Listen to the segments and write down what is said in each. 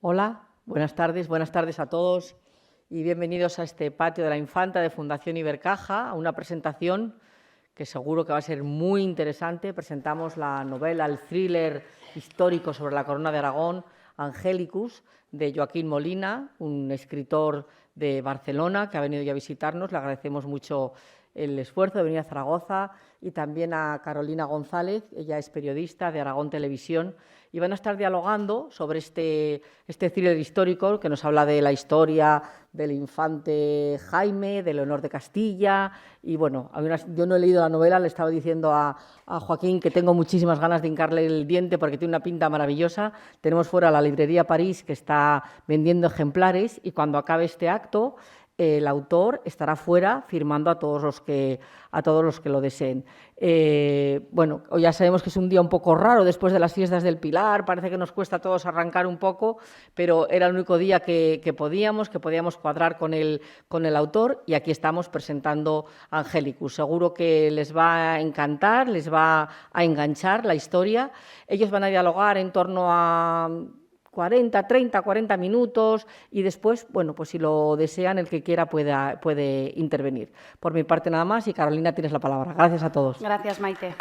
Hola, buenas tardes a todos y bienvenidos a este patio de la Infanta de Fundación Ibercaja, a una presentación que seguro que va a ser muy interesante. Presentamos la novela, el thriller histórico sobre la Corona de Aragón, Angélicus, de Joaquín Molina, un escritor de Barcelona que ha venido ya a visitarnos. Le agradecemos mucho el esfuerzo de venir a Zaragoza, y también a Carolina González, ella es periodista de Aragón Televisión, y van a estar dialogando sobre este thriller histórico que nos habla de la historia del infante Jaime, de Leonor de Castilla. Y bueno, yo no he leído la novela, le estaba diciendo a Joaquín que tengo muchísimas ganas de hincarle el diente porque tiene una pinta maravillosa. Tenemos fuera la librería París, que está vendiendo ejemplares, y cuando acabe este acto el autor estará fuera firmando a todos los que lo deseen. Bueno, hoy ya sabemos que es un día un poco raro después de las fiestas del Pilar, parece que nos cuesta a todos arrancar un poco, pero era el único día que podíamos cuadrar con el autor, y aquí estamos presentando Angélicus. Seguro que les va a encantar, les va a enganchar la historia. Ellos van a dialogar en torno a 40 minutos, y después, bueno, pues si lo desean, el que quiera puede intervenir. Por mi parte nada más, y Carolina, tienes la palabra. Gracias a todos. Gracias, Maite.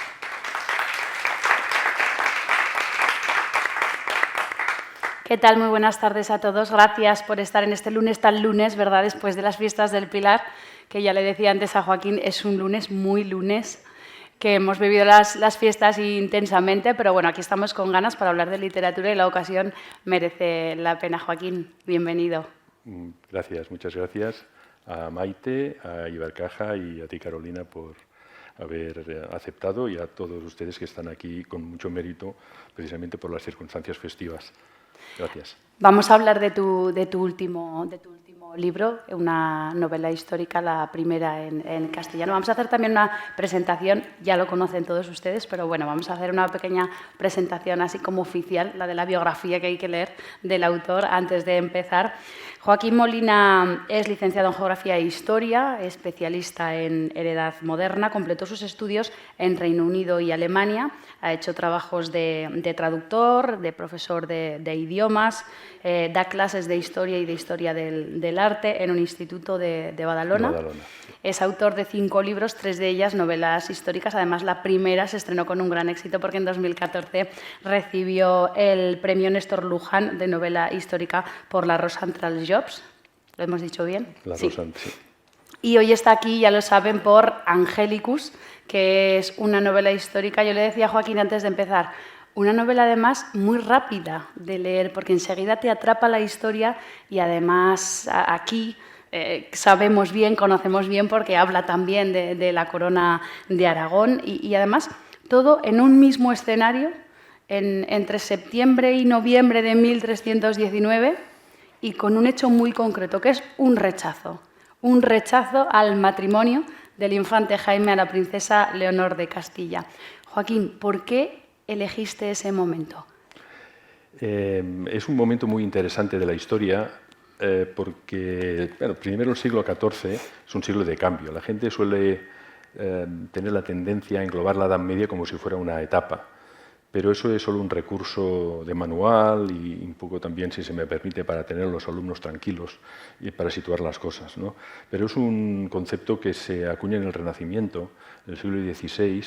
¿Qué tal? Muy buenas tardes a todos. Gracias por estar en este lunes tan lunes, ¿verdad? Después de las fiestas del Pilar, que ya le decía antes a Joaquín, es un lunes muy lunes, que hemos vivido las fiestas intensamente, pero bueno, aquí estamos con ganas para hablar de literatura y la ocasión merece la pena. Joaquín, bienvenido. Gracias, muchas gracias a Maite, a Ibercaja y a ti, Carolina, por haber aceptado, y a todos ustedes que están aquí con mucho mérito, precisamente por las circunstancias festivas. Gracias. Vamos a hablar de tu último libro, una novela histórica, la primera en castellano. Vamos a hacer también una presentación, ya lo conocen todos ustedes, pero bueno, vamos a hacer una pequeña presentación así como oficial, la de la biografía que hay que leer del autor antes de empezar. Joaquín Molina es licenciado en Geografía e Historia, especialista en Heredad Moderna, completó sus estudios en Reino Unido y Alemania, ha hecho trabajos de traductor, de profesor de idiomas, da clases de historia y de historia del arte en un instituto de Badalona. Es autor de 5 libros, 3 de ellas novelas históricas. Además, la primera se estrenó con un gran éxito porque en 2014 recibió el premio Néstor Luján de novela histórica por la Rosa entre els Jocs. ¿Lo hemos dicho bien? La Rosa, sí. Y hoy está aquí, ya lo saben, por Angélicus, que es una novela histórica. Yo le decía a Joaquín antes de empezar, una novela además muy rápida de leer, porque enseguida te atrapa la historia, y además aquí sabemos bien, conocemos bien, porque habla también de la corona de Aragón, y además todo en un mismo escenario, entre septiembre y noviembre de 1319, y con un hecho muy concreto, que es un rechazo al matrimonio del infante Jaime a la princesa Leonor de Castilla. Joaquín, ¿por qué elegiste ese momento? Es un momento muy interesante de la historia porque, bueno, primero el siglo XIV es un siglo de cambio. La gente suele tener la tendencia a englobar la Edad Media como si fuera una etapa, pero eso es solo un recurso de manual y un poco también, si se me permite, para tener a los alumnos tranquilos y para situar las cosas, ¿no? Pero es un concepto que se acuña en el Renacimiento, en el siglo XVI,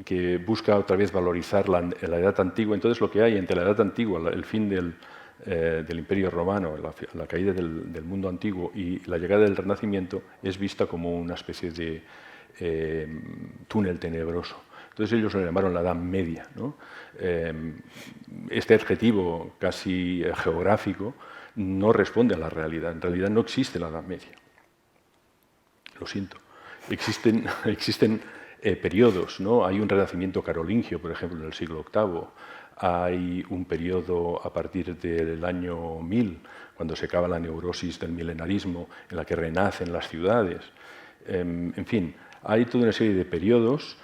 que busca otra vez valorizar la Edad Antigua. Entonces, lo que hay entre la Edad Antigua, el fin del Imperio Romano, la caída del mundo antiguo y la llegada del Renacimiento, es vista como una especie de túnel tenebroso. Entonces ellos lo llamaron la Edad Media, ¿no? Este adjetivo casi geográfico no responde a la realidad. En realidad no existe la Edad Media. Lo siento. Existen periodos, ¿no? Hay un renacimiento carolingio, por ejemplo, en el siglo VIII. Hay un periodo a partir del año 1000, cuando se acaba la neurosis del milenarismo, en la que renacen las ciudades. En fin, hay toda una serie de periodos,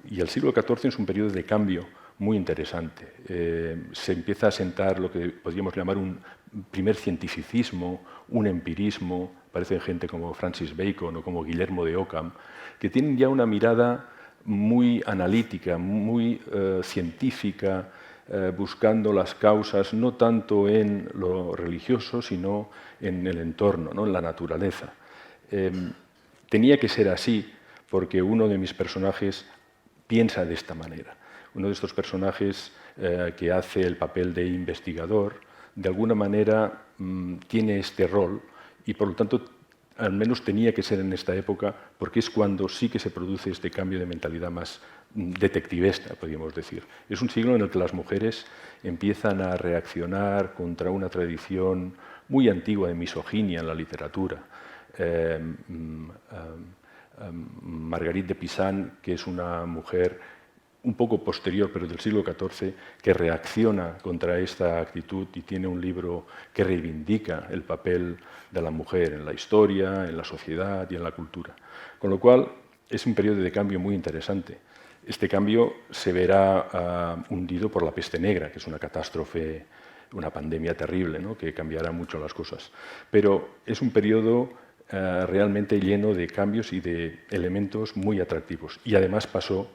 y el siglo XIV es un periodo de cambio muy interesante. Se empieza a sentar lo que podríamos llamar un primer cientificismo, un empirismo. Aparecen gente como Francis Bacon o como Guillermo de Ockham, que tienen ya una mirada muy analítica, muy científica, buscando las causas no tanto en lo religioso, sino en el entorno, ¿no? En la naturaleza. Tenía que ser así porque uno de mis personajes piensa de esta manera. Uno de estos personajes que hace el papel de investigador, de alguna manera tiene este rol y por lo tanto al menos tenía que ser en esta época porque es cuando sí que se produce este cambio de mentalidad más detectivesca, podríamos decir. Es un siglo en el que las mujeres empiezan a reaccionar contra una tradición muy antigua de misoginia en la literatura. Marguerite de Pizan, que es una mujer un poco posterior, pero del siglo XIV, que reacciona contra esta actitud y tiene un libro que reivindica el papel de la mujer en la historia, en la sociedad y en la cultura. Con lo cual, es un periodo de cambio muy interesante. Este cambio se verá hundido por la peste negra, que es una catástrofe, una pandemia terrible, ¿no? Que cambiará mucho las cosas. Pero es un periodo realmente lleno de cambios y de elementos muy atractivos. Y además pasó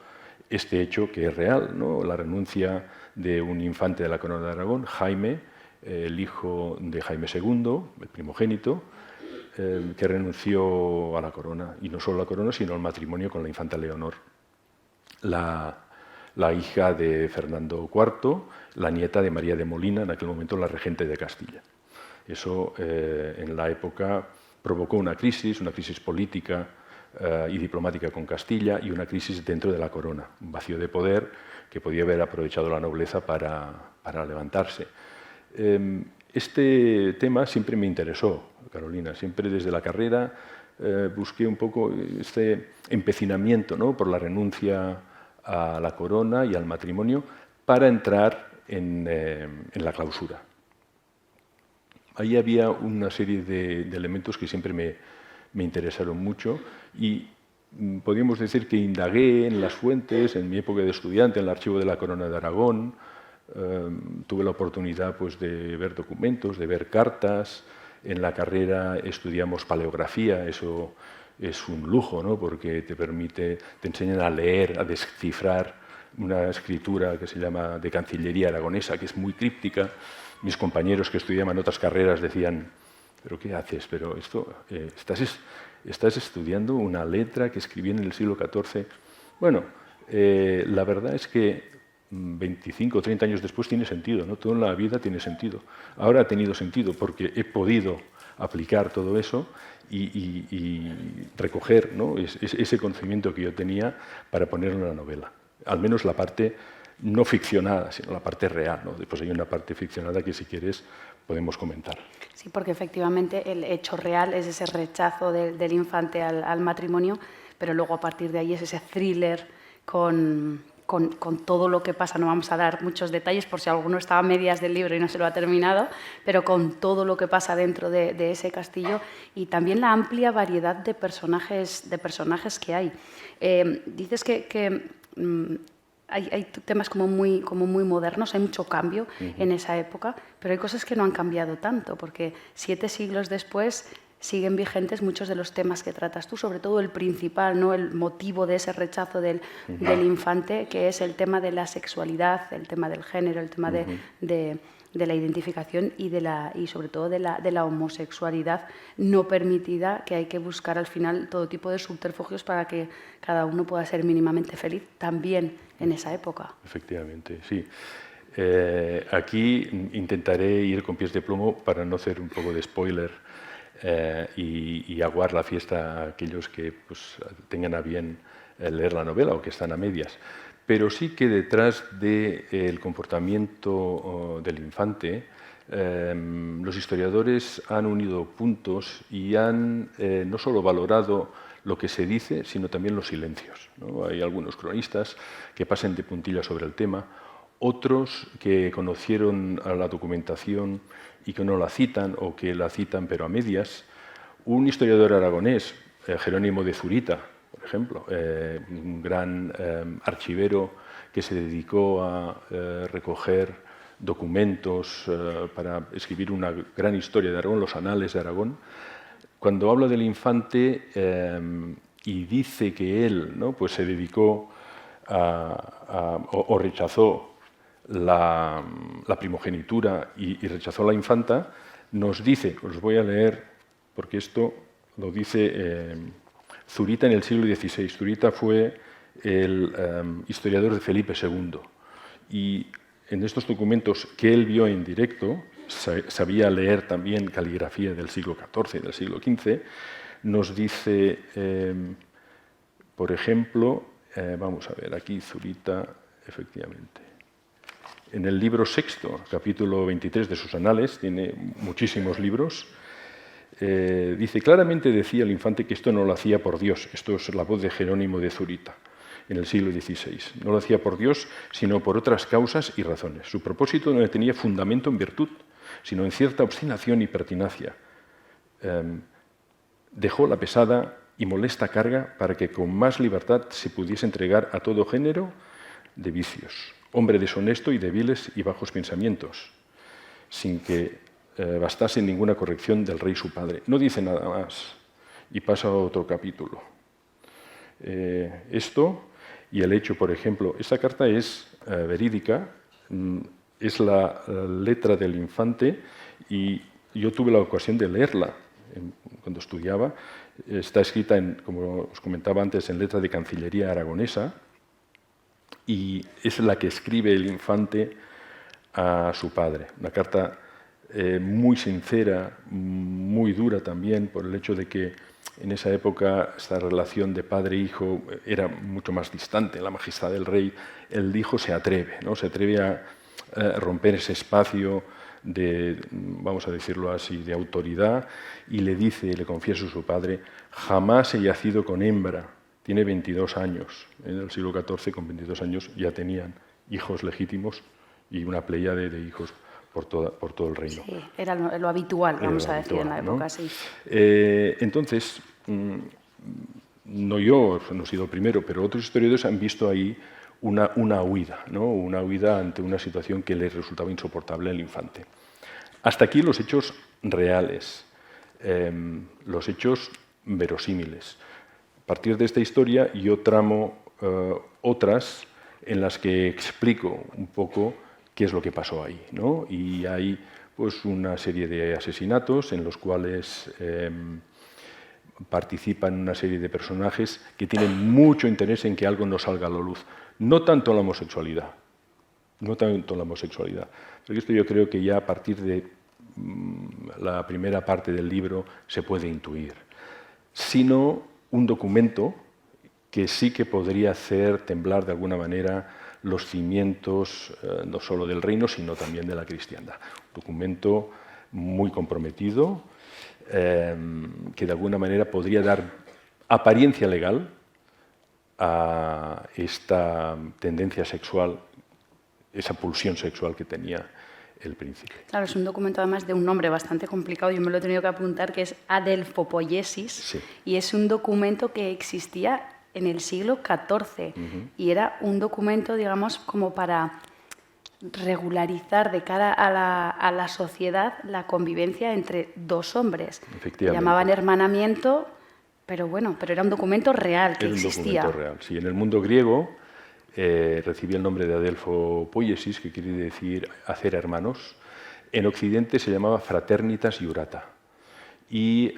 este hecho que es real, ¿no? La renuncia de un infante de la corona de Aragón, Jaime, el hijo de Jaime II, el primogénito, que renunció a la corona, y no solo a la corona, sino al matrimonio con la infanta Leonor, la hija de Fernando IV, la nieta de María de Molina, en aquel momento la regente de Castilla. Eso en la época provocó una crisis política y diplomática con Castilla y una crisis dentro de la corona, un vacío de poder que podía haber aprovechado la nobleza para levantarse. Este tema siempre me interesó, Carolina, siempre desde la carrera busqué un poco este empecinamiento, ¿no? Por la renuncia a la corona y al matrimonio para entrar en la clausura. Ahí había una serie de elementos que siempre me interesaron mucho y podríamos decir que indagué en las fuentes, en mi época de estudiante, en el archivo de la Corona de Aragón. Tuve la oportunidad pues, de ver documentos, de ver cartas. En la carrera estudiamos paleografía, eso es un lujo, ¿no? Porque te enseñan a leer, a descifrar una escritura que se llama de Cancillería aragonesa, que es muy críptica. Mis compañeros que estudiaban otras carreras decían: ¿pero qué haces? Pero esto, estás estudiando una letra que escribí en el siglo XIV. Bueno, la verdad es que 25 o 30 años después tiene sentido, ¿no? Toda la vida tiene sentido. Ahora ha tenido sentido porque he podido aplicar todo eso y recoger, ¿no? ese conocimiento que yo tenía para ponerlo en la novela. Al menos la parte no ficcionada, sino la parte real, ¿no? Después hay una parte ficcionada que, si quieres, podemos comentar. Sí, porque efectivamente el hecho real es ese rechazo del infante al matrimonio, pero luego a partir de ahí es ese thriller con todo lo que pasa. No vamos a dar muchos detalles por si alguno estaba a medias del libro y no se lo ha terminado, pero con todo lo que pasa dentro de ese castillo y también la amplia variedad de personajes que hay. Dices que hay temas como muy modernos, hay mucho cambio en esa época, pero hay cosas que no han cambiado tanto, porque 7 siglos después siguen vigentes muchos de los temas que tratas tú, sobre todo el principal, ¿no? El motivo de ese rechazo del infante, que es el tema de la sexualidad, el tema del género, el tema de la identificación y sobre todo de la homosexualidad no permitida, que hay que buscar al final todo tipo de subterfugios para que cada uno pueda ser mínimamente feliz también en esa época. Efectivamente, sí. Aquí intentaré ir con pies de plomo para no hacer un poco de spoiler y aguar la fiesta a aquellos que pues, tengan a bien leer la novela o que están a medias. Pero sí que detrás del comportamiento del infante, los historiadores han unido puntos y han no solo valorado lo que se dice, sino también los silencios, ¿no? Hay algunos cronistas que pasan de puntillas sobre el tema, otros que conocieron a la documentación y que no la citan o que la citan pero a medias. Un historiador aragonés, Jerónimo de Zurita, por ejemplo, un gran archivero que se dedicó a recoger documentos para escribir una gran historia de Aragón, los Anales de Aragón. Cuando habla del infante y dice que él, ¿no? Pues se dedicó o rechazó la primogenitura y rechazó a la infanta, nos dice, os voy a leer, porque esto lo dice Zurita en el siglo XVI. Zurita fue el historiador de Felipe II, y en estos documentos que él vio en directo, sabía leer también caligrafía del siglo XIV y del siglo XV, nos dice, por ejemplo, vamos a ver, aquí Zurita, efectivamente, en el libro sexto, capítulo 23 de sus anales, tiene muchísimos libros, dice, claramente decía el infante que esto no lo hacía por Dios. Esto es la voz de Jerónimo de Zurita, en el siglo XVI. No lo hacía por Dios, sino por otras causas y razones. Su propósito no tenía fundamento en virtud, sino en cierta obstinación y pertinacia. Dejó la pesada y molesta carga para que con más libertad se pudiese entregar a todo género de vicios. Hombre deshonesto y de viles y bajos pensamientos, sin que bastase ninguna corrección del rey su padre. No dice nada más y pasa a otro capítulo. Esto y el hecho, por ejemplo, esta carta es verídica, es la letra del infante y yo tuve la ocasión de leerla cuando estudiaba. Está escrita, como os comentaba antes, en letra de Cancillería aragonesa y es la que escribe el infante a su padre. Una carta muy sincera, muy dura también, por el hecho de que en esa época esta relación de padre-hijo era mucho más distante. En la majestad del rey, el hijo se atreve, ¿no? Se atreve a romper ese espacio de, vamos a decirlo así, de autoridad, y le dice, le confiesa a su padre, jamás he yacido con hembra. Tiene 22 años. En el siglo XIV, con 22 años, ya tenían hijos legítimos y una pléyade de hijos por todo el reino. Sí, era lo habitual, vamos a decir, en la época, ¿no? Sí. Entonces, no yo, no he sido el primero, pero otros historiadores han visto ahí una huida, ¿no? Una huida ante una situación que les resultaba insoportable al infante. Hasta aquí los hechos reales, los hechos verosímiles. A partir de esta historia yo tramo otras en las que explico un poco qué es lo que pasó ahí, ¿no? Y hay pues una serie de asesinatos en los cuales participan una serie de personajes que tienen mucho interés en que algo no salga a la luz. No tanto la homosexualidad, porque esto yo creo que ya a partir de la primera parte del libro se puede intuir, sino un documento que sí que podría hacer temblar de alguna manera los cimientos no solo del reino, sino también de la cristiandad. Un documento muy comprometido, que de alguna manera podría dar apariencia legal a esta tendencia sexual, esa pulsión sexual que tenía el príncipe. Claro, es un documento además de un nombre bastante complicado, yo me lo he tenido que apuntar, que es Adelphopoiesis, sí. Y es un documento que existía en el siglo XIV y era un documento, digamos, como para regularizar de cara a la sociedad la convivencia entre dos hombres. Efectivamente. Llamaban hermanamiento, pero bueno, pero era un documento real que existía. Era un documento real, sí. En el mundo griego recibía el nombre de Adelphopoiesis, que quiere decir hacer hermanos. En Occidente se llamaba Fraternitas Iurata y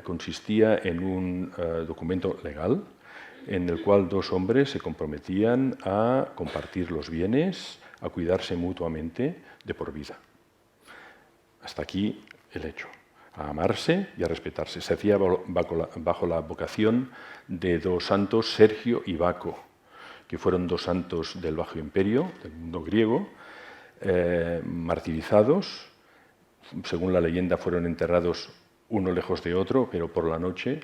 consistía en un documento legal en el cual dos hombres se comprometían a compartir los bienes, a cuidarse mutuamente de por vida. Hasta aquí el hecho. A amarse y a respetarse. Se hacía bajo la vocación de dos santos, Sergio y Baco, que fueron dos santos del Bajo Imperio, del mundo griego, martirizados. Según la leyenda, fueron enterrados uno lejos de otro, pero por la noche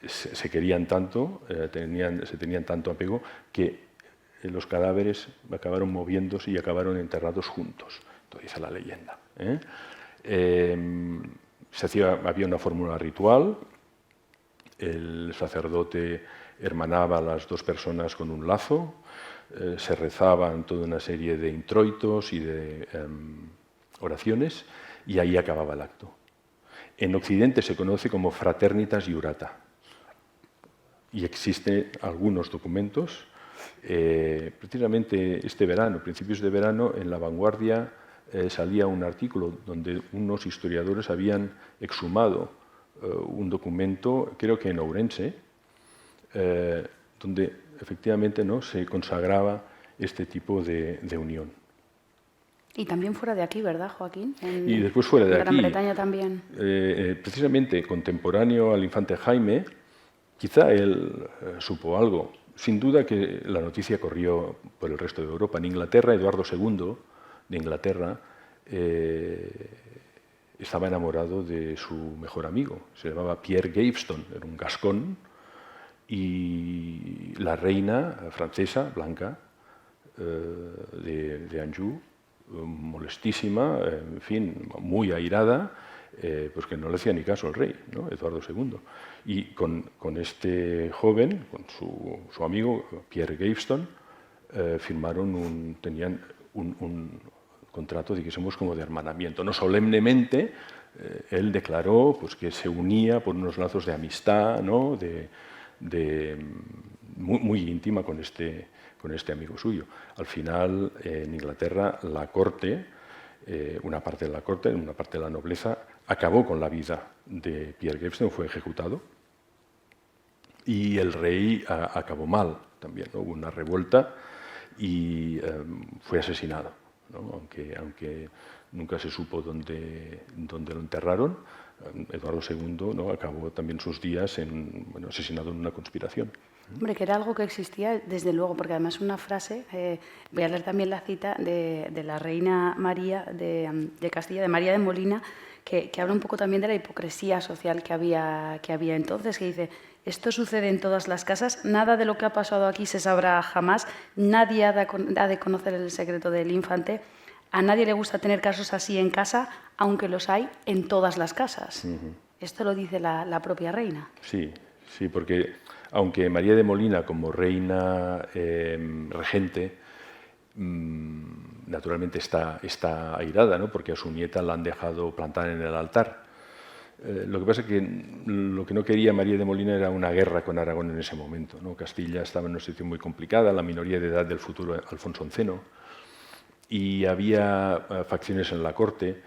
se querían tanto, se tenían tanto apego, que los cadáveres acabaron moviéndose y acabaron enterrados juntos. Esto dice la leyenda. Había una fórmula ritual, el sacerdote hermanaba a las dos personas con un lazo, se rezaban toda una serie de introitos y de oraciones, y ahí acababa el acto. En Occidente se conoce como Fraternitas Iurata, y existen algunos documentos Precisamente este verano, principios de verano, en La Vanguardia salía un artículo donde unos historiadores habían exhumado un documento, creo que en Ourense, donde efectivamente, ¿no?, se consagraba este tipo de unión. Y también fuera de aquí, ¿verdad, Joaquín? Y después fuera de aquí. En Gran Bretaña también. Precisamente contemporáneo al infante Jaime, quizá él supo algo. Sin duda que la noticia corrió por el resto de Europa. En Inglaterra, Eduardo II de Inglaterra estaba enamorado de su mejor amigo. Se llamaba Pierre Gaveston, era un gascón, y la reina francesa, Blanca, de Anjou, molestísima, en fin, muy airada, pues que no le hacía ni caso al rey, ¿no?, Eduardo II. Y con este joven, con su amigo Pierre Gaveston, tenían un contrato, digamos, como de hermanamiento. No solemnemente, él declaró pues, que se unía por unos lazos de amistad, ¿no?, muy íntima con este amigo suyo. Al final, en Inglaterra, la corte, una parte de la corte, una parte de la nobleza, acabó con la vida de Pierre Gaveston, fue ejecutado, y el rey acabó mal también, ¿no? Hubo una revuelta y fue asesinado, ¿no? Aunque nunca se supo dónde lo enterraron. Eduardo II, ¿no?, acabó también sus días asesinado en una conspiración. Hombre, que era algo que existía desde luego, porque además una frase, voy a leer también la cita de la reina María de Castilla, de María de Molina, que habla un poco también de la hipocresía social que había entonces, que dice: esto sucede en todas las casas, nada de lo que ha pasado aquí se sabrá jamás, nadie ha de conocer el secreto del infante, a nadie le gusta tener casos así en casa, aunque los hay en todas las casas. Esto lo dice la propia reina. Sí, porque aunque María de Molina, como reina regente, naturalmente está airada, ¿no?, porque a su nieta la han dejado plantar en el altar. Lo que pasa es que lo que no quería María de Molina era una guerra con Aragón en ese momento, ¿no? Castilla estaba en una situación muy complicada, la minoría de edad del futuro Alfonso XI, y había facciones en la corte.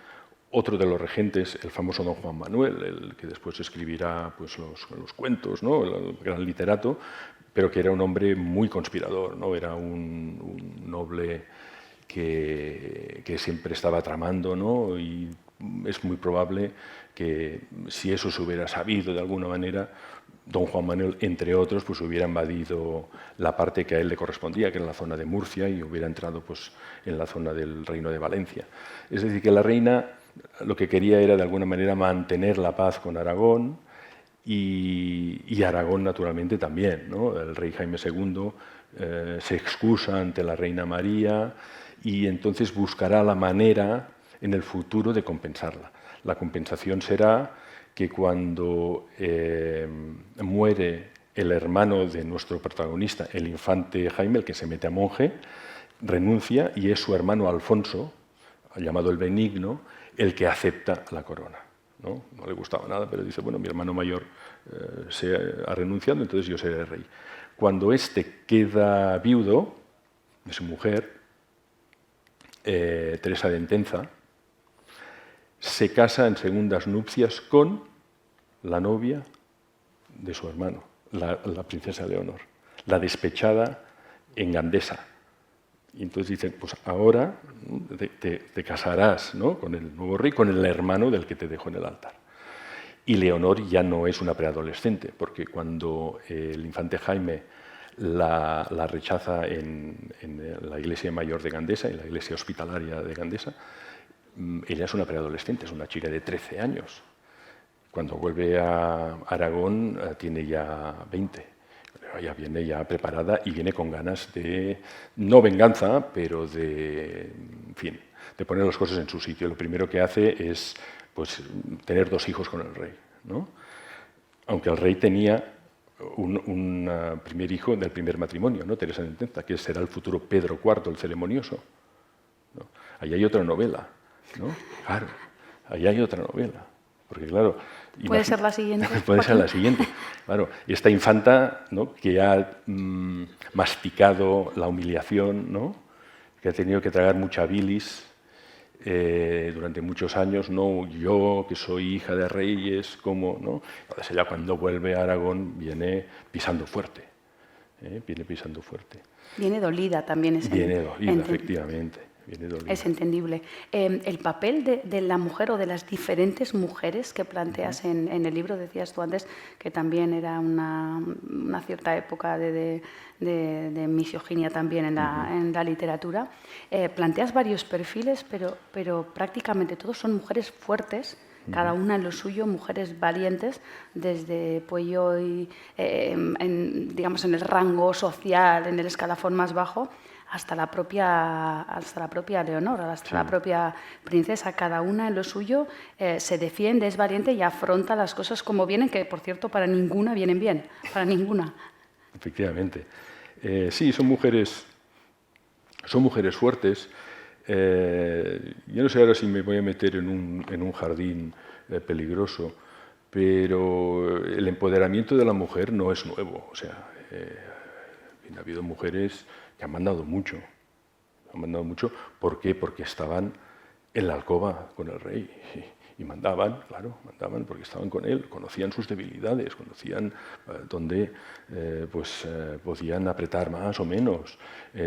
Otro de los regentes, el famoso don Juan Manuel, el que después escribirá pues, los cuentos, ¿no?, el gran literato, pero que era un hombre muy conspirador, ¿no? Era un noble que siempre estaba tramando, ¿no? Y es muy probable que si eso se hubiera sabido de alguna manera, don Juan Manuel, entre otros, pues hubiera invadido la parte que a él le correspondía, que era la zona de Murcia, y hubiera entrado pues, en la zona del Reino de Valencia. Es decir, que la reina lo que quería era, de alguna manera, mantener la paz con Aragón, y Aragón, naturalmente, también, ¿no? El rey Jaime II se excusa ante la reina María y entonces buscará la manera en el futuro de compensarla. La compensación será que cuando muere el hermano de nuestro protagonista, el infante Jaime, el que se mete a monje, renuncia y es su hermano Alfonso, llamado el Benigno, el que acepta la corona. No le gustaba nada, pero dice, bueno, mi hermano mayor se ha renunciado, entonces yo seré rey. Cuando éste queda viudo de su mujer, Teresa de Entenza, se casa en segundas nupcias con la novia de su hermano, la princesa Leonor, la despechada en Gandesa. Y entonces dicen, pues ahora te casarás, ¿no?, con el nuevo rey, con el hermano del que te dejó en el altar. Y Leonor ya no es una preadolescente, porque cuando el infante Jaime la rechaza en la iglesia mayor de Gandesa, en la iglesia hospitalaria de Gandesa, ella es una preadolescente, es una chica de 13 años. Cuando vuelve a Aragón tiene ya 20. Ya viene ya preparada y viene con ganas de, no venganza, pero de poner las cosas en su sitio. Lo primero que hace es pues, tener 2 hijos con el rey, ¿no? Aunque el rey tenía un primer hijo del primer matrimonio, ¿no?, Teresa de Entenza, que será el futuro Pedro IV, el ceremonioso, ¿no? Ahí hay otra novela, ¿no? Claro, ahí hay otra novela. Porque claro, Puede ser la siguiente. Puede ser la siguiente. Claro, esta infanta, ¿no?, que ha masticado la humillación, ¿no?, que ha tenido que tragar mucha bilis durante muchos años, no yo, que soy hija de reyes, como, ¿no? Entonces ella cuando vuelve a Aragón viene pisando fuerte, viene pisando fuerte. Viene dolida también. Viene dolida, efectivamente. Es entendible. El papel de la mujer o de las diferentes mujeres que planteas en el libro, decías tú antes que también era una cierta época de misoginia también en la literatura. Planteas varios perfiles, pero prácticamente todos son mujeres fuertes, cada una en lo suyo, mujeres valientes, desde Pueyo, digamos, en el rango social, en el escalafón más bajo, hasta la propia Leonor, hasta la propia princesa. Cada una en lo suyo se defiende, es valiente y afronta las cosas como vienen, que por cierto para ninguna vienen bien, para ninguna. Efectivamente. Sí, son mujeres fuertes. Yo no sé ahora si me voy a meter en un jardín peligroso, pero el empoderamiento de la mujer no es nuevo. O sea, ha habido mujeres que han mandado mucho. ¿Por qué? Porque estaban en la alcoba con el rey y mandaban porque estaban con él, conocían sus debilidades, conocían dónde podían apretar más o menos,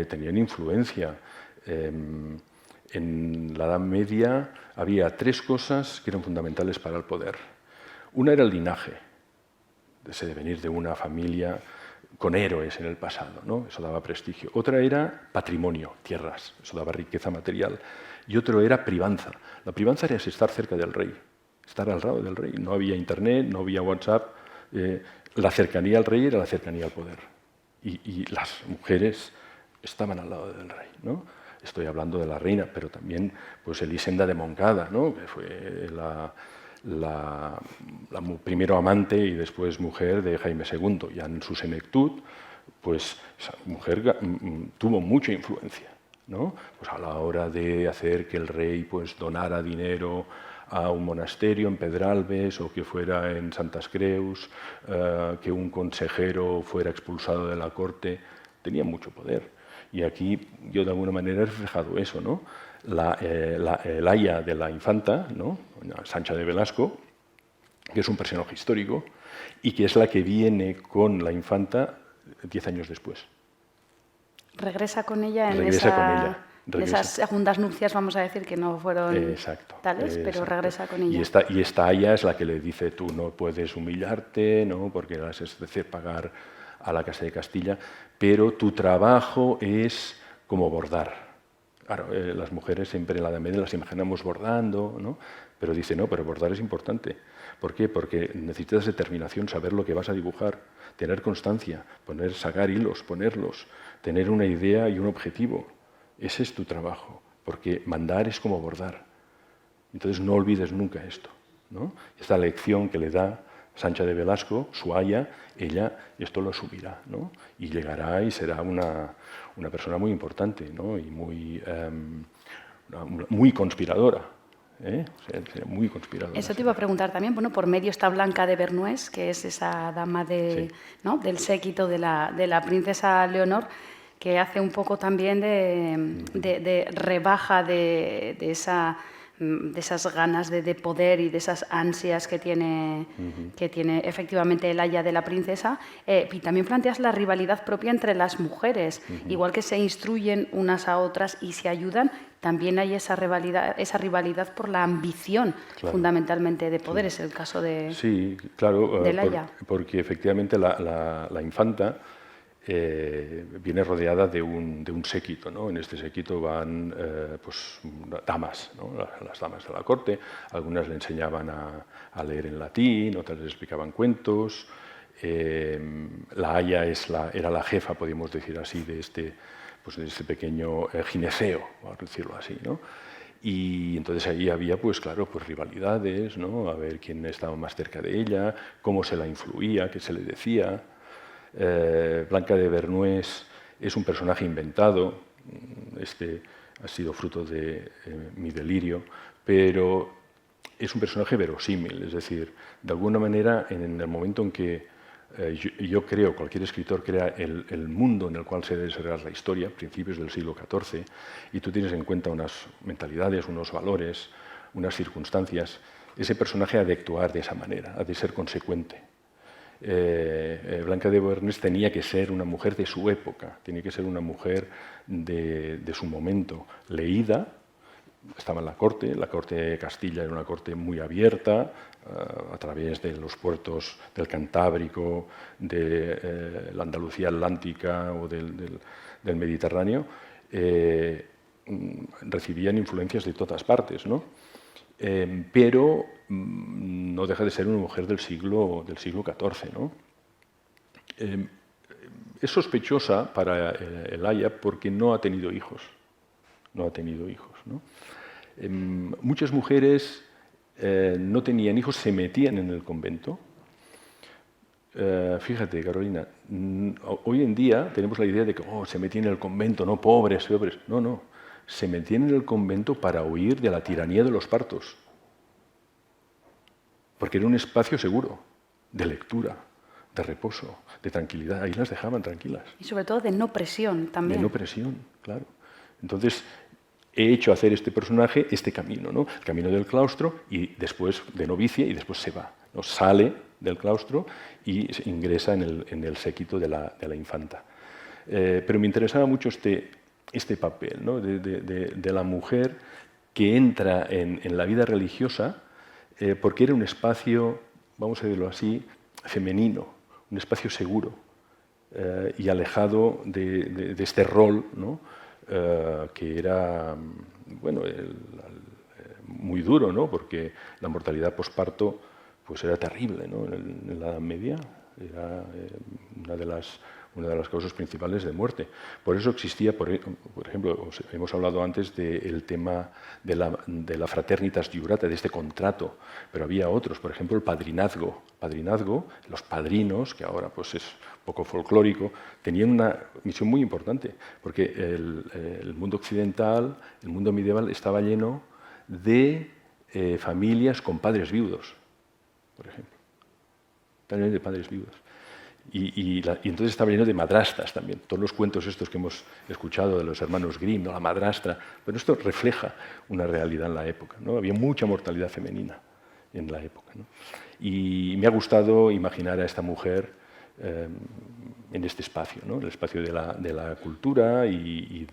tenían influencia. En la Edad Media había 3 cosas que eran fundamentales para el poder. Una era el linaje, de venir de una familia con héroes en el pasado, ¿no? Eso daba prestigio. Otra era patrimonio, tierras, eso daba riqueza material. Y otro era privanza. La privanza era estar cerca del rey, estar al lado del rey. No había internet, no había WhatsApp. La cercanía al rey era la cercanía al poder. Y las mujeres estaban al lado del rey, ¿no? Estoy hablando de la reina, pero también pues, Elisenda de Moncada, ¿no?, que fue la primero amante y después mujer de Jaime II. Ya en su senectud, pues esa mujer tuvo mucha influencia, ¿no? Pues a la hora de hacer que el rey pues, donara dinero a un monasterio en Pedralbes o que fuera en Santas Creus, que un consejero fuera expulsado de la corte, tenía mucho poder. Y aquí yo de alguna manera he reflejado eso, ¿no? El aya de la infanta, ¿no?, Sancha de Velasco, que es un personaje histórico y que es la que viene con la infanta 10 años después. Regresa con ella en esas segundas nupcias, vamos a decir, que no fueron tales, pero regresa con ella. Y esta aya es la que le dice, tú no puedes humillarte, ¿no?, porque las es decir, pagar a la Casa de Castilla, pero tu trabajo es como bordar. Claro, las mujeres siempre en la Edad Media las imaginamos bordando, ¿no?, pero dice, no, pero bordar es importante. ¿Por qué? Porque necesitas determinación, saber lo que vas a dibujar, tener constancia, sacar hilos, ponerlos, tener una idea y un objetivo. Ese es tu trabajo, porque mandar es como bordar. Entonces no olvides nunca esto, ¿no? Esta lección que le da Sancha de Velasco, su aya, ella esto lo asumirá, ¿no?, y llegará y será una persona muy importante, ¿no?, y muy conspiradora. Muy conspiradora. Eso te iba a preguntar también. Bueno, por medio está Blanca de Bernués, que es esa dama ¿no?, del séquito de la princesa Leonor, que hace un poco también de rebaja de esas ganas de poder y de esas ansias que tiene efectivamente el aya de la princesa. Y también planteas la rivalidad propia entre las mujeres. Igual que se instruyen unas a otras y se ayudan, también hay esa rivalidad por la ambición, fundamentalmente de poder. Es el caso de Aya. Porque efectivamente la infanta viene rodeada de un séquito, ¿no? En este séquito van damas, ¿no?, las damas de la corte. Algunas le enseñaban a leer en latín, otras le explicaban cuentos. La aya era la jefa, podríamos decir así, de este pequeño gineceo, vamos a decirlo así, ¿no? Y entonces ahí había, rivalidades, ¿no?, a ver quién estaba más cerca de ella, cómo se la influía, qué se le decía. Blanca de Bernués es un personaje inventado, este ha sido fruto de mi delirio, pero es un personaje verosímil, es decir, de alguna manera en el momento en que yo creo, cualquier escritor crea el mundo en el cual se debe desarrollar la historia, principios del siglo XIV, y tú tienes en cuenta unas mentalidades, unos valores, unas circunstancias, ese personaje ha de actuar de esa manera, ha de ser consecuente. Blanca de Beauharnais tenía que ser una mujer de su época, tenía que ser una mujer de su momento, leída. Estaba en la corte de Castilla era una corte muy abierta, a través de los puertos del Cantábrico, de la Andalucía Atlántica o del Mediterráneo, recibían influencias de todas partes, ¿no? Pero no deja de ser una mujer del siglo XIV, ¿no? Es sospechosa para el Aya porque no ha tenido hijos. No ha tenido hijos, ¿no? Muchas mujeres no tenían hijos, se metían en el convento. Fíjate, Carolina, hoy en día tenemos la idea de que se metían en el convento, no pobres, pobres. No, no, se metían en el convento para huir de la tiranía de los partos. Porque era un espacio seguro, de lectura, de reposo, de tranquilidad. Ahí las dejaban tranquilas. Y sobre todo de no presión también. De no presión, claro. Entonces, he hecho hacer este personaje este camino, ¿no? El camino del claustro y después de novicia y después se va, ¿no? Sale del claustro y ingresa en el séquito de la infanta. Pero me interesaba mucho este papel, ¿no? de la mujer que entra en la vida religiosa porque era un espacio, vamos a decirlo así, femenino, un espacio seguro y alejado de este rol, ¿no? Que era bueno, muy duro, ¿no? Porque la mortalidad posparto pues era terrible, ¿no? En la Edad Media era una de las causas principales de muerte. Por eso existía, por ejemplo, hemos hablado antes del tema de la fraternitas jurata, de este contrato, pero había otros, por ejemplo, el padrinazgo. Los padrinos, que ahora pues es poco folclórico, tenían una misión muy importante, porque el mundo occidental, el mundo medieval, estaba lleno de familias con padres viudos, por ejemplo. Estaba lleno de padres viudos. Y entonces estaba lleno de madrastas también. Todos los cuentos estos que hemos escuchado de los hermanos Grimm, ¿no? La madrastra. Pero esto refleja una realidad en la época, ¿no? Había mucha mortalidad femenina en la época, ¿no? Y me ha gustado imaginar a esta mujer en este espacio, ¿no? El espacio de la cultura y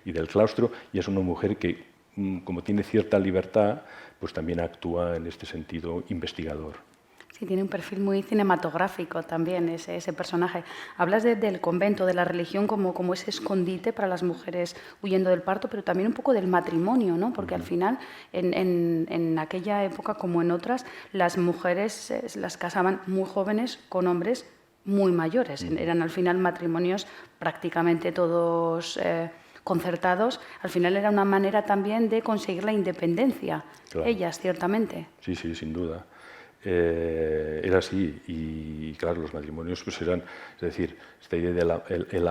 del claustro. Y es una mujer que, como tiene cierta libertad, pues también actúa en este sentido investigador. Sí, tiene un perfil muy cinematográfico también ese personaje. Hablas del convento, de la religión como ese escondite para las mujeres huyendo del parto, pero también un poco del matrimonio, ¿no? Porque al final, en aquella época como en otras, las mujeres las casaban muy jóvenes con hombres muy mayores. Eran al final matrimonios prácticamente todos concertados. Al final era una manera también de conseguir la independencia, claro. Ellas, ciertamente. Sí, sí, sin duda. Era así y claro, los matrimonios pues eran, es decir, esta idea del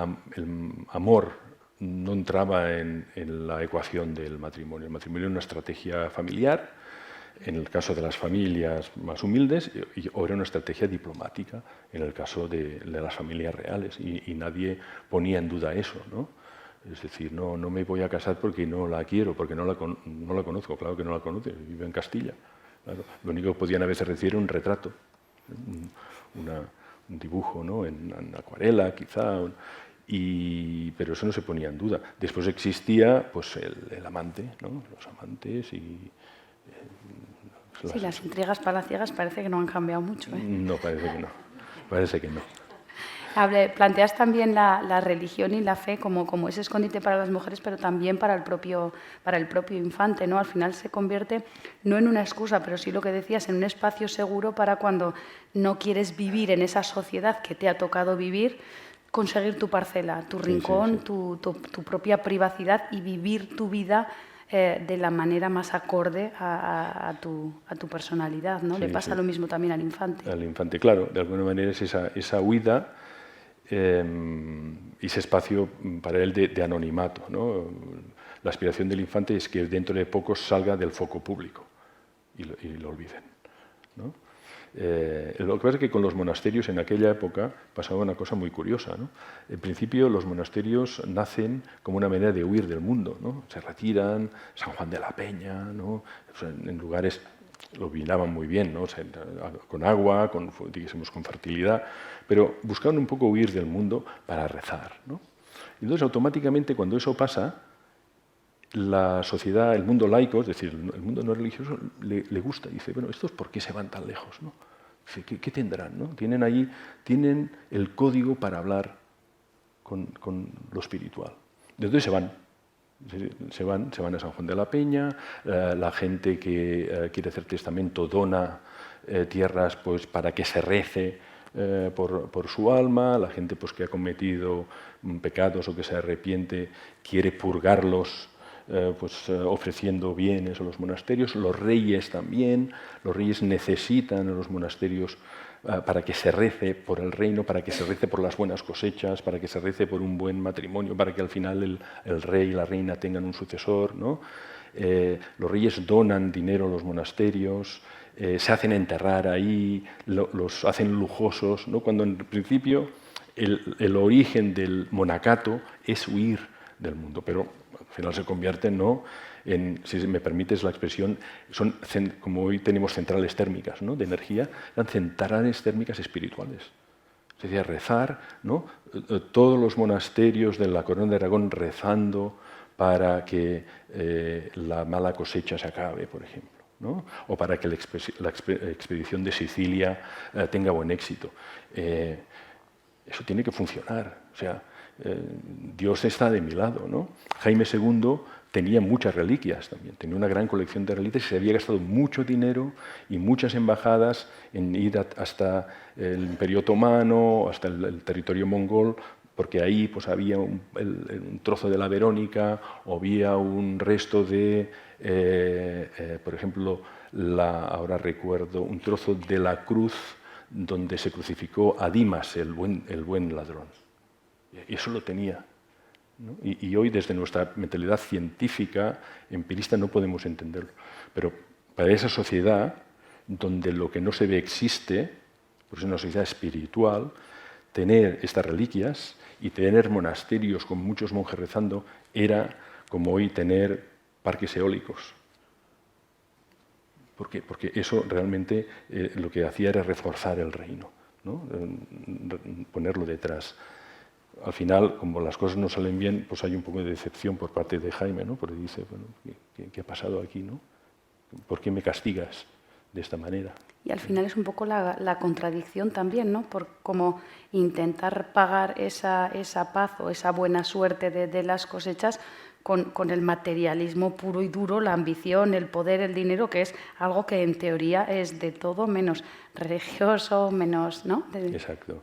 amor no entraba en la ecuación del matrimonio. El matrimonio era una estrategia familiar, en el caso de las familias más humildes, o era una estrategia diplomática en el caso de las familias reales y nadie ponía en duda eso, ¿no? Es decir, no me voy a casar porque no la quiero, porque no la conozco, claro que no la conoce, vive en Castilla. Claro, lo único que podían a veces recibir era un retrato, un dibujo, ¿no? en acuarela quizá, pero eso no se ponía en duda. Después existía pues, el amante, ¿no? Los amantes y... Sí, las intrigas palaciegas parece que no han cambiado mucho, ¿eh? No, parece que no. Planteas también la religión y la fe como ese escondite para las mujeres, pero también para el propio infante, ¿no? Al final se convierte no en una excusa, pero sí lo que decías, en un espacio seguro para cuando no quieres vivir en esa sociedad que te ha tocado vivir, conseguir tu parcela, tu rincón, sí. Tu propia privacidad y vivir tu vida de la manera más acorde a tu personalidad, ¿no? Le pasa lo mismo también al infante. Al infante, claro, de alguna manera es esa huida y ese espacio para él de anonimato, ¿no? La aspiración del infante es que dentro de poco salga del foco público, y lo olviden, ¿no? Lo que pasa es que con los monasterios en aquella época pasaba una cosa muy curiosa, ¿no? En principio los monasterios nacen como una manera de huir del mundo, ¿no? Se retiran, San Juan de la Peña, ¿no? O sea, en lugares lo vigilaban muy bien, ¿no? O sea, con agua, con fertilidad, pero buscaban un poco huir del mundo para rezar, ¿no? Entonces automáticamente cuando eso pasa, la sociedad, el mundo laico, es decir, el mundo no religioso, le gusta. Dice, bueno, ¿estos por qué se van tan lejos, no? Dice, ¿qué tendrán, no? Tienen el código para hablar con lo espiritual. Entonces se van a San Juan de la Peña, la gente que quiere hacer testamento dona tierras pues, para que se rece por su alma, la gente pues, que ha cometido pecados o que se arrepiente quiere purgarlos ofreciendo bienes a los monasterios. Los reyes también, los reyes necesitan a los monasterios para que se rece por el reino, para que se rece por las buenas cosechas, para que se rece por un buen matrimonio, para que al final el rey y la reina tengan un sucesor, ¿no? Los reyes donan dinero a los monasterios, se hacen enterrar ahí, los hacen lujosos, ¿no? Cuando en principio el origen del monacato es huir del mundo, pero al final se convierten, ¿no?, en, si me permites la expresión, son, como hoy tenemos centrales térmicas, ¿no?, de energía, eran centrales térmicas espirituales. Es decir, rezar, ¿no? Todos los monasterios de la Corona de Aragón rezando para que la mala cosecha se acabe, por ejemplo, ¿no? O para que la expedición de Sicilia tenga buen éxito. Eso tiene que funcionar. O sea, Dios está de mi lado, ¿no? Jaime II tenía muchas reliquias también, tenía una gran colección de reliquias y se había gastado mucho dinero y muchas embajadas en ir hasta el Imperio Otomano, hasta el territorio mongol, porque ahí pues, había un trozo de la Verónica o había un resto de, por ejemplo, ahora recuerdo, un trozo de la cruz donde se crucificó a Dimas, el buen ladrón. Y eso lo tenía, ¿no? Y hoy, desde nuestra mentalidad científica, empirista, no podemos entenderlo. Pero para esa sociedad, donde lo que no se ve existe, pues es una sociedad espiritual, tener estas reliquias y tener monasterios con muchos monjes rezando era como hoy tener parques eólicos. Porque eso realmente lo que hacía era reforzar el reino, ¿no? Ponerlo detrás. Al final, como las cosas no salen bien, pues hay un poco de decepción por parte de Jaime, ¿no? Porque dice, bueno, ¿qué ha pasado aquí, no? ¿Por qué me castigas de esta manera? Y al final es un poco la contradicción también, ¿no? Por como intentar pagar esa paz o esa buena suerte de las cosechas con el materialismo puro y duro, la ambición, el poder, el dinero, que es algo que en teoría es de todo menos religioso, menos, ¿no? Exacto,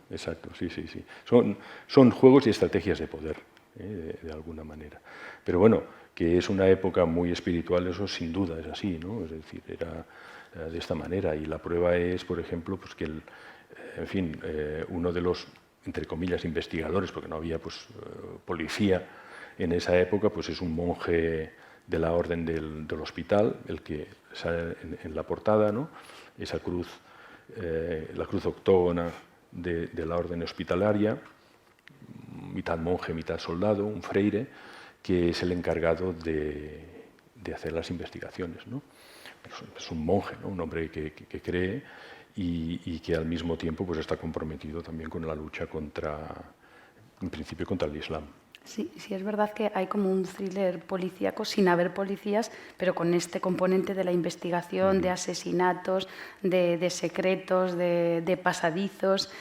sí. Son juegos y estrategias de poder, de alguna manera. Pero bueno, que es una época muy espiritual, eso sin duda es así, ¿no? Es decir, era de esta manera. Y la prueba es, por ejemplo, pues que uno de los, entre comillas, investigadores, porque no había pues, policía en esa época, pues es un monje de la Orden del Hospital, el que sale en la portada, ¿no? Esa cruz, la cruz octógona de la Orden Hospitalaria, mitad monje, mitad soldado, un freire, que es el encargado de hacer las investigaciones, ¿no? Es un monje, ¿no? Un hombre que cree y que al mismo tiempo pues, está comprometido también con la lucha en principio contra el Islam. Sí, es verdad que hay como un thriller policíaco sin haber policías, pero con este componente de la investigación, de asesinatos, de secretos, de pasadizos.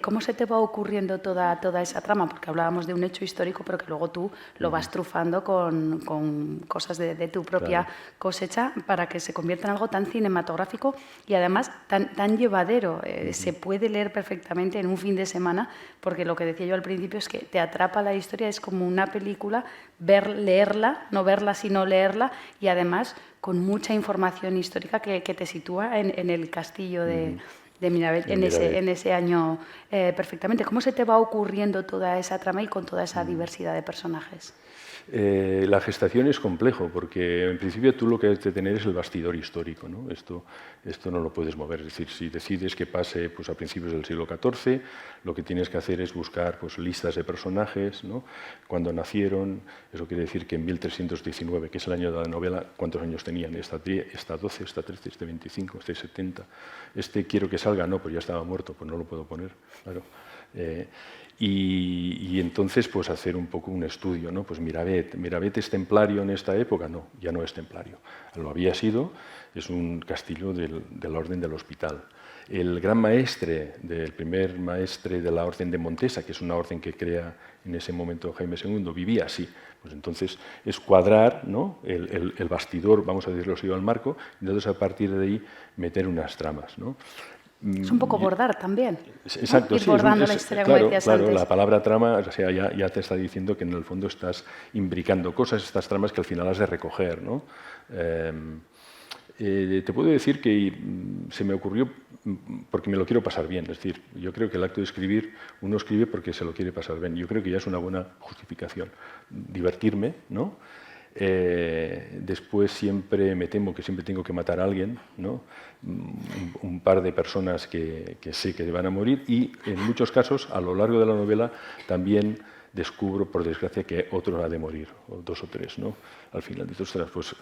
¿Cómo se te va ocurriendo toda esa trama? Porque hablábamos de un hecho histórico, pero que luego tú lo vas trufando con cosas de tu propia cosecha para que se convierta en algo tan cinematográfico y además tan llevadero. Se puede leer perfectamente en un fin de semana, porque lo que decía yo al principio es que te atrapa la historia, es como una película, leerla, no verla sino leerla, y además con mucha información histórica que te sitúa en el castillo de de Miravet en ese año perfectamente. ¿Cómo se te va ocurriendo toda esa trama y con toda esa diversidad de personajes? La gestación es complejo porque en principio tú lo que has de tener es el bastidor histórico, ¿no? Esto no lo puedes mover. Es decir, si decides que pase pues, a principios del siglo XIV, lo que tienes que hacer es buscar pues, listas de personajes, ¿no? Cuando nacieron. Eso quiere decir que en 1319, que es el año de la novela, ¿cuántos años tenían? Esta 12, esta 13, este 25, este 70. Este quiero que salga, no, pues ya estaba muerto, pues no lo puedo poner, claro. Y entonces pues hacer un poco un estudio, ¿no? Pues Miravet es templario en esta época, no, ya no es templario. Lo había sido, es un castillo de la Orden del Hospital. El gran maestre, el primer maestre de la Orden de Montesa, que es una orden que crea en ese momento Jaime II, vivía así. Pues entonces es cuadrar, ¿no? el bastidor, vamos a decirlo así, al marco, y entonces a partir de ahí meter unas tramas, ¿no? Es un poco bordar también. Exacto, Ir bordando la historia, claro, como decías claro, antes. la palabra trama, o sea, ya te está diciendo que en el fondo estás imbricando cosas, estas tramas que al final has de recoger, ¿no? Te puedo decir que se me ocurrió porque me lo quiero pasar bien. Es decir, yo creo que el acto de escribir, uno escribe porque se lo quiere pasar bien. Yo creo que ya es una buena justificación. Divertirme, ¿no? Después me temo que siempre tengo que matar a alguien, ¿no? Un par de personas que sé que van a morir y en muchos casos a lo largo de la novela también descubro, por desgracia, que otro ha de morir, o dos o tres, ¿no? Al final de pues,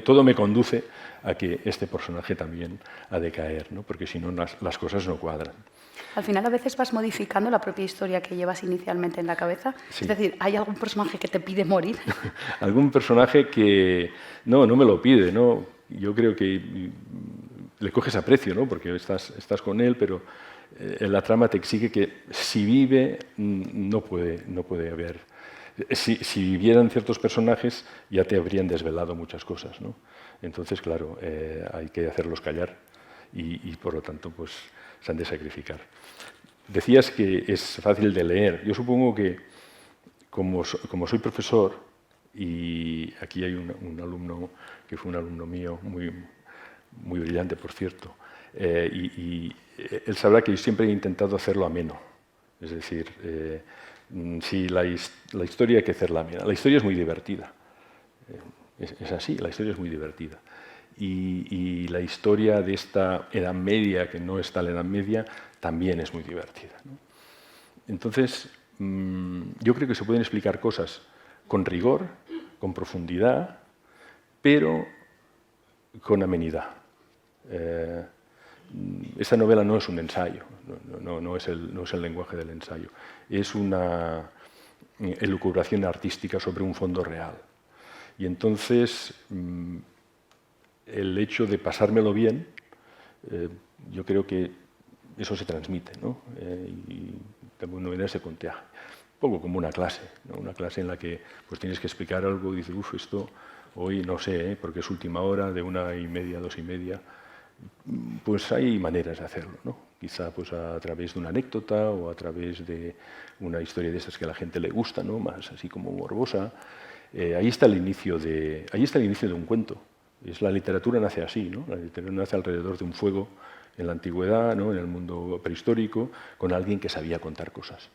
todo me conduce a que este personaje también ha de caer, ¿no? Porque si no las cosas no cuadran. Al final a veces vas modificando la propia historia que llevas inicialmente en la cabeza. Sí. Es decir, ¿hay algún personaje que te pide morir? Algún personaje que no me lo pide, ¿no? Yo creo que le coges aprecio, ¿no? Porque estás con él, pero la trama te exige que si vive no puede haber. Si vivieran ciertos personajes ya te habrían desvelado muchas cosas, ¿no? Entonces, claro, hay que hacerlos callar y por lo tanto pues se han de sacrificar. Decías que es fácil de leer. Yo supongo que como soy profesor, y aquí hay un alumno que fue un alumno mío, muy brillante, por cierto, y él sabrá que yo siempre he intentado hacerlo ameno. Es decir, si la historia hay que hacerla amena. La historia es muy divertida. Es así, la historia es muy divertida. Y la historia de esta Edad Media, que no está la Edad Media, también es muy divertida, ¿no? Entonces, yo creo que se pueden explicar cosas con rigor, con profundidad, pero con amenidad. Esta novela no es un ensayo, no es el lenguaje del ensayo, es una elucubración artística sobre un fondo real. Y entonces, el hecho de pasármelo bien, yo creo que eso se transmite, ¿no? Y de alguna manera se contagia. Un poco como una clase, ¿no? Una clase en la que pues, tienes que explicar algo y dices, esto hoy no sé, porque es última hora, de 1:30, 2:30. Pues hay maneras de hacerlo, ¿no? Quizá pues, a través de una anécdota o a través de una historia de estas que a la gente le gusta, ¿no? Más así como morbosa. Ahí está el inicio de un cuento. La literatura nace así, ¿no? La literatura nace alrededor de un fuego en la antigüedad, ¿no? En el mundo prehistórico, con alguien que sabía contar cosas.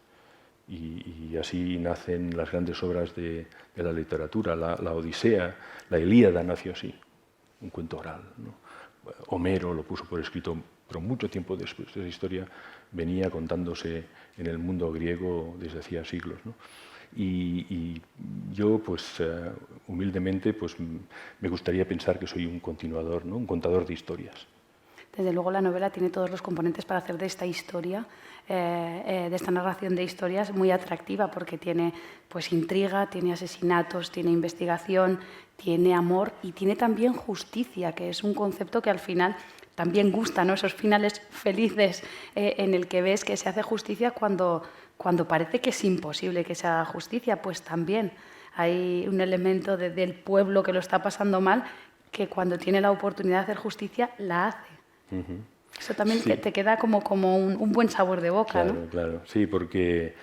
Y así nacen las grandes obras de la literatura. La Odisea, la Ilíada nació así, un cuento oral, ¿no? Homero lo puso por escrito, pero mucho tiempo después. Esa historia venía contándose en el mundo griego desde hacía siglos, ¿no? Y yo, pues, humildemente, pues, me gustaría pensar que soy un continuador, ¿no? Un contador de historias. Desde luego la novela tiene todos los componentes para hacer de esta historia, de esta narración de historias, muy atractiva, porque tiene pues, intriga, tiene asesinatos, tiene investigación, tiene amor y tiene también justicia, que es un concepto que al final también gusta, ¿no? Esos finales felices en el que ves que se hace justicia cuando parece que es imposible que se haga justicia, pues también hay un elemento del pueblo que lo está pasando mal, que cuando tiene la oportunidad de hacer justicia, la hace. Eso también sí. te queda como un buen sabor de boca, claro, ¿no? Claro, sí, porque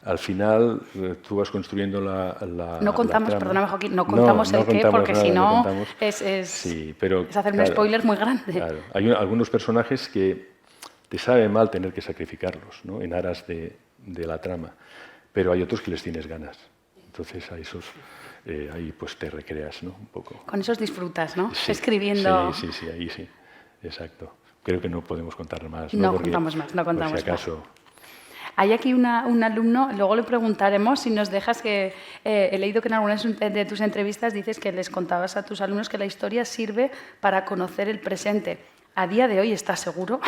al final tú vas construyendo la No contamos, perdóname Joaquín, no contamos el qué, porque si no es hacer un spoiler muy grande. Claro. Hay algunos personajes que te sabe mal tener que sacrificarlos, ¿no? En aras de la trama, pero hay otros que les tienes ganas. Entonces a esos ahí pues te recreas, ¿no? Un poco. Con esos disfrutas, ¿no? Sí, escribiendo. Sí, ahí sí, exacto. Creo que no podemos contar más. No contamos más, no contamos por si acaso. más. Hay aquí un alumno, luego le preguntaremos si nos dejas que... he leído que en algunas de tus entrevistas dices que les contabas a tus alumnos que la historia sirve para conocer el presente. ¿A día de hoy estás seguro?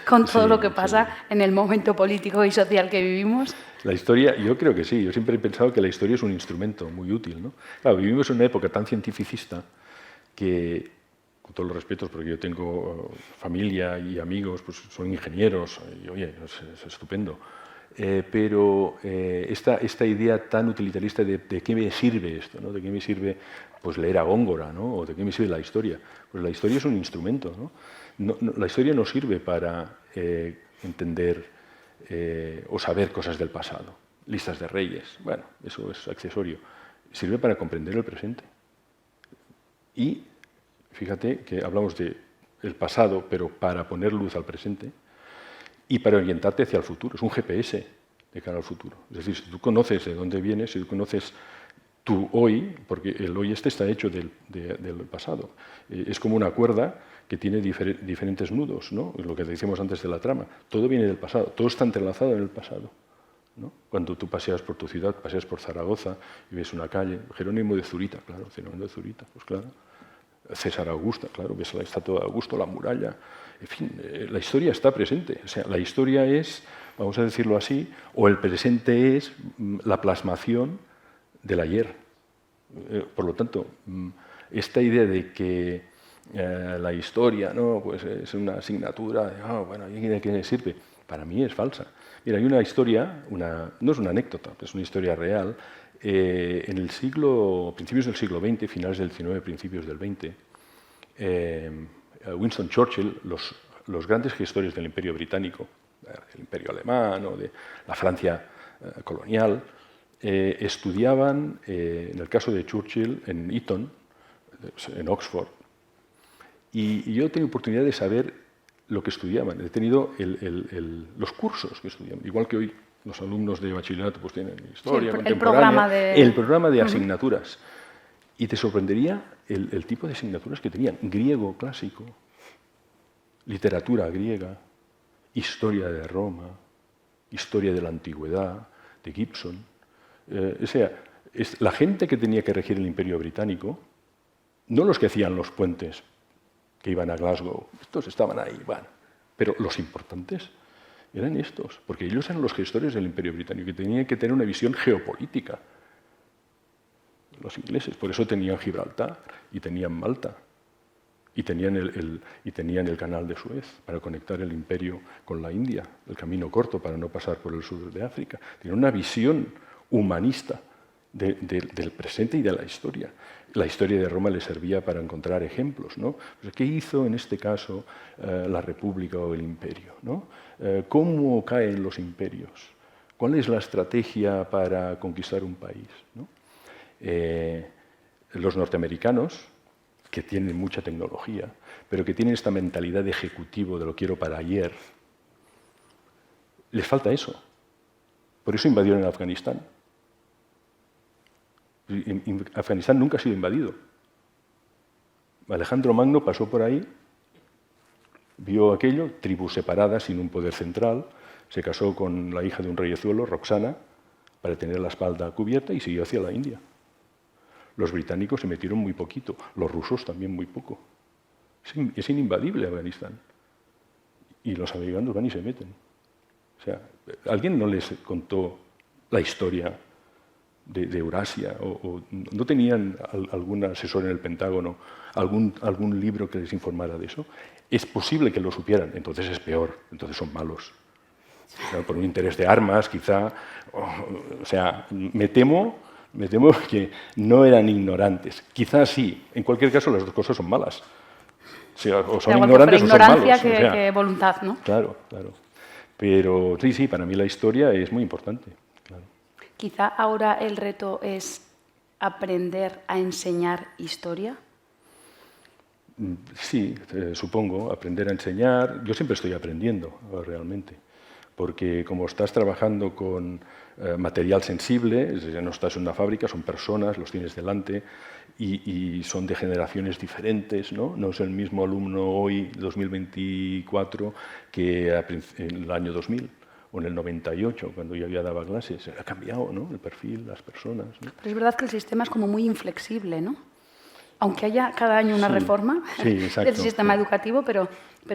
Con todo lo que pasa en el momento político y social que vivimos. La historia, yo creo que sí. Yo siempre he pensado que la historia es un instrumento muy útil, ¿no? Claro, vivimos en una época tan cientificista que, con todos los respetos, porque yo tengo familia y amigos, pues son ingenieros, y oye, es estupendo. Pero esta idea tan utilitarista de qué me sirve esto, ¿no? De qué me sirve pues leer a Góngora, ¿no? O de qué me sirve la historia. Pues la historia es un instrumento, ¿no? La historia no sirve para entender o saber cosas del pasado, listas de reyes, bueno, eso es accesorio. Sirve para comprender el presente. Y fíjate que hablamos del pasado, pero para poner luz al presente y para orientarte hacia el futuro. Es un GPS de cara al futuro. Es decir, si tú conoces de dónde vienes, si tú conoces tu hoy, porque el hoy está hecho del pasado. Es como una cuerda que tiene diferentes nudos, ¿no? Es lo que decíamos antes de la trama. Todo viene del pasado, todo está entrelazado en el pasado, ¿no? Cuando tú paseas por tu ciudad, paseas por Zaragoza y ves una calle, Jerónimo de Zurita, claro, Jerónimo de Zurita, pues claro. César Augusta, claro, ves la estatua de Augusto, la muralla, en fin, la historia está presente. O sea, la historia es, vamos a decirlo así, o el presente es la plasmación del ayer. Por lo tanto, esta idea de que la historia, ¿no? Pues es una asignatura, bueno, ¿de qué sirve? Para mí es falsa. Mira, hay una historia, no es una anécdota, es una historia real. En el principios del siglo XX, finales del XIX, principios del XX, Winston Churchill, los grandes gestores del Imperio Británico, del Imperio Alemán o de la Francia colonial, estudiaban, en el caso de Churchill, en Eton, en Oxford, y yo he tenido oportunidad de saber lo que estudiaban. He tenido los cursos que estudiaban, igual que hoy los alumnos de bachillerato pues tienen historia contemporánea, el programa de asignaturas. Y te sorprendería el tipo de asignaturas que tenían. Griego clásico, literatura griega, historia de Roma, historia de la antigüedad, de Gibson. O sea, la gente que tenía que regir el Imperio Británico, no los que hacían los puentes que iban a Glasgow, estos estaban ahí, bueno, pero los importantes eran estos, porque ellos eran los gestores del Imperio Británico, que tenían que tener una visión geopolítica. Los ingleses, por eso tenían Gibraltar y tenían Malta y tenían el canal de Suez para conectar el imperio con la India, el camino corto para no pasar por el sur de África. Tenían una visión humanista del presente y de la historia. La historia de Roma les servía para encontrar ejemplos, ¿no? Pues, ¿qué hizo en este caso la República o el imperio, ¿no? ¿Cómo caen los imperios? ¿Cuál es la estrategia para conquistar un país, ¿no? Los norteamericanos, que tienen mucha tecnología, pero que tienen esta mentalidad de ejecutivo de lo quiero para ayer, les falta eso. Por eso invadieron Afganistán. Afganistán nunca ha sido invadido. Alejandro Magno pasó por ahí, vio aquello, tribus separadas sin un poder central, se casó con la hija de un reyezuelo, Roxana, para tener la espalda cubierta y siguió hacia la India. Los británicos se metieron muy poquito, los rusos también muy poco. Es ininvadible Afganistán. Y los americanos van y se meten. O sea, ¿alguien no les contó la historia de Eurasia? ¿O no tenían algún asesor en el Pentágono, algún libro que les informara de eso? Es posible que lo supieran, entonces es peor, entonces son malos. O sea, por un interés de armas, quizá. O sea, me temo que no eran ignorantes. Quizás sí. En cualquier caso, las dos cosas son malas. O sea, o son ignorantes o son malos. Que voluntad, ¿no? Claro, claro. Pero sí, para mí la historia es muy importante. Claro. Quizá ahora el reto es aprender a enseñar historia. Sí, supongo, aprender a enseñar. Yo siempre estoy aprendiendo, realmente, porque como estás trabajando con material sensible, es decir, no estás en una fábrica, son personas, los tienes delante y son de generaciones diferentes, ¿no? No es el mismo alumno hoy, 2024, que en el año 2000 o en el 98, cuando yo ya daba clases. Ha cambiado, ¿no?, el perfil, las personas, ¿no? Pero es verdad que el sistema es como muy inflexible, ¿no? Aunque haya cada año una reforma del sistema educativo, pero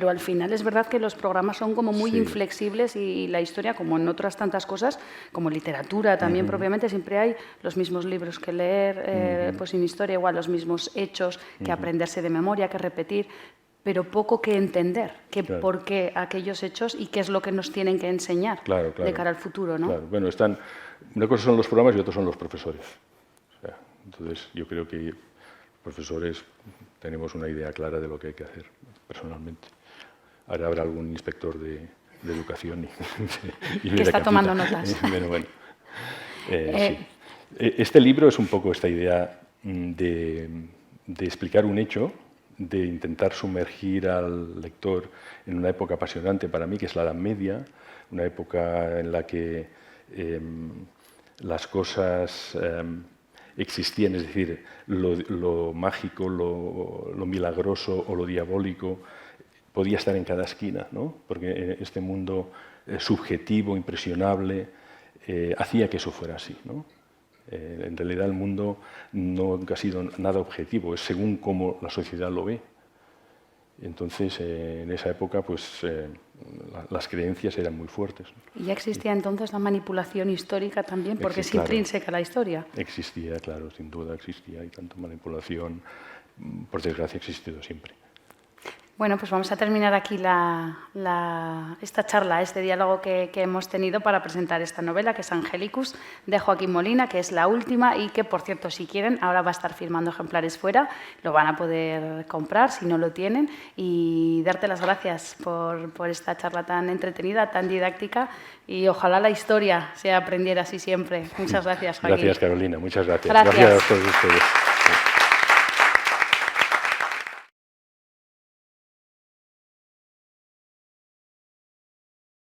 al final es verdad que los programas son como muy inflexibles y la historia, como en otras tantas cosas, como literatura también propiamente, siempre hay los mismos libros que leer, pues en historia igual los mismos hechos que aprenderse de memoria, que repetir, pero poco que entender, que por qué aquellos hechos y qué es lo que nos tienen que enseñar de cara al futuro, ¿no? Claro. Bueno, una cosa son los programas y otra son los profesores. O sea, entonces yo creo que profesores tenemos una idea clara de lo que hay que hacer, personalmente. Ahora habrá algún inspector de educación que está tomando notas. Bueno, sí. Este libro es un poco esta idea de explicar un hecho, de intentar sumergir al lector en una época apasionante para mí, que es la Edad Media, una época en la que las cosas existían, es decir, lo mágico, lo milagroso o lo diabólico podía estar en cada esquina, ¿no? Porque este mundo subjetivo, impresionable, hacía que eso fuera así, ¿no? En realidad el mundo nunca ha sido nada objetivo, es según cómo la sociedad lo ve. Entonces, en esa época, pues, las creencias eran muy fuertes, ¿no? ¿Y ya existía entonces la manipulación histórica también? Porque es intrínseca a la historia. Existía, claro, sin duda existía, y tanto manipulación, por desgracia, ha existido siempre. Bueno, pues vamos a terminar aquí esta charla, este diálogo que hemos tenido para presentar esta novela, que es Angelicus, de Joaquín Molina, que es la última y que, por cierto, si quieren, ahora va a estar firmando ejemplares fuera, lo van a poder comprar si no lo tienen, y darte las gracias por esta charla tan entretenida, tan didáctica, y ojalá la historia se aprendiera así siempre. Muchas gracias, Joaquín. Gracias, Carolina, muchas gracias. Gracias A todos ustedes.